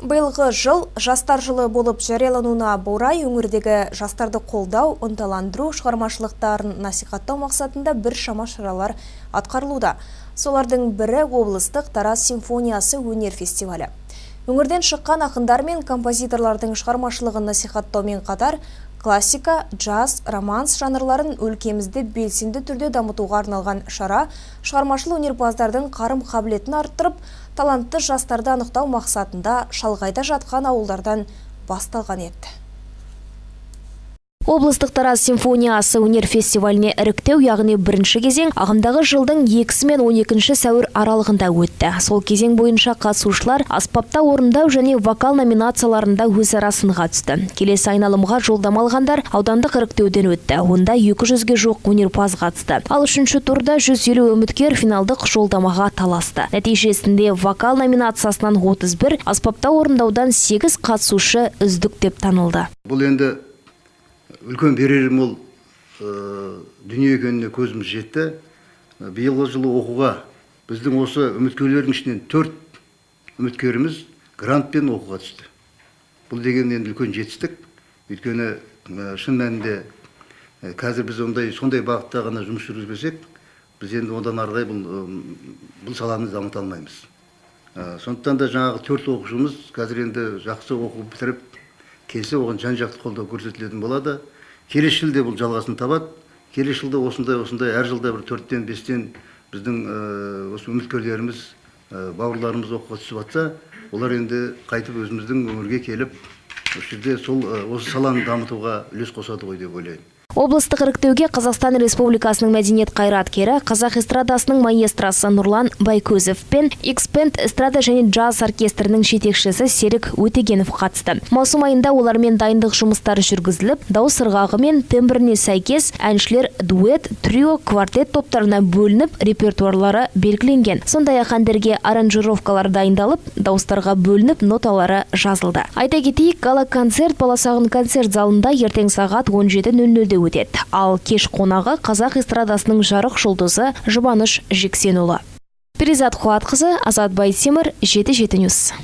Биылғы жыл жастар жылы болып жариялануына орай өңірдегі жастарды қолдау, ынталандыру, шығармашылықтарын насихаттау мақсатында біршама шаралар атқарылуда. Солардың бірі облыстық Тараз симфониясы өнер фестивалі. Өңірден шыққан ақындар мен композиторлардың шығармашылығын насихаттаумен қатар, классика, джаз, романс жанрларын өлкемізді белсенді түрде дамытуға арналған шара шығармашыл өнерпаздардың қарым-қабілетін арттырып, талантты жастарды анықтау мақсатында шалғайда жатқан ауылдардан басталған еді. Облыстық Тараз симфониясы өнер фестиваліне іріктеу, яғни бірінші кезең ағымдағы жылдың 2 мен 12 сәуір аралығында өтті. Сол кезең бойынша қатысушылар аспапта орындау және вокал номинацияларында өзара сынға түсті. Келесі айналымға жолдама алғандар аудандық іріктеуден өтті. Онда 200-ге жуық өнерпаз қатысты. Ал үшінші турда 150 үміткер финалдық жолдамаға таласты. Нәтижесінде вокал номинациясынан 31, аспапта орындаудан 8 қатысушы үздік деп танылды. Бұл енді үлкен берері мол дүние екеніне көзіміз жетті. Биылғы жылы оқуға біздің осы үміткерлердің ішінен 4 үміткеріміз грантпен оқуға түсті. Бұл деген енді үлкен жетістік. Өйткені шын мәнінде қазір біз сондай бағытта ғана жұмыс жүргізбесек, біз енді одан арғай бұл саланы дамыта алмаймыз. Сондықтан да жаңағы 4 оқушымыз қазір енді жақсы оқу бітіріп келсе, оған жан-жақты қолдау көрсетілетін болады. Келесі жылда бұл жалғасын табады. Келесі жылда осындай әр жылда бір 4-тен 5-тен біздің осы үміткерлеріміз, бауырларымыз оқуға түсіп жатса, олар енді қайтып өзіміздің өңірге келіп, осы саланы дамытуға үлес қосады ғой деп ойлаймын. Облыстық іріктеуге Қазақстан Республикасының мәдениет қайраткері, қазақ эстрадасының маэстрасы Нұрлан Байкөзов пен X-Band эстрада және джаз оркестрінің жетекшісі Серік Өтегенов қатысты. Маусым айында олармен дайындық жұмыстары жүргізіліп, дауыс ырғағы мен тембріне сәйкес әншілер дуэт, трио, квартет топтарына бөлініп, репертуарлары белгіленген. Сондай-ақ әндерге аранжировкалар дайындалып, дауыстарға бөлініп, ноталары жазылды. Айта кетейік, гала-концерт Баласағын концерт залында ертең сағат 17:00-де өтеді. Ал кеш қонағы қазақ эстрадасының жарық жұлдызы Жұбаныш Жексенұлы. Перизат Қуатқызы, Азат Байтемір, 7-7 Ньюс.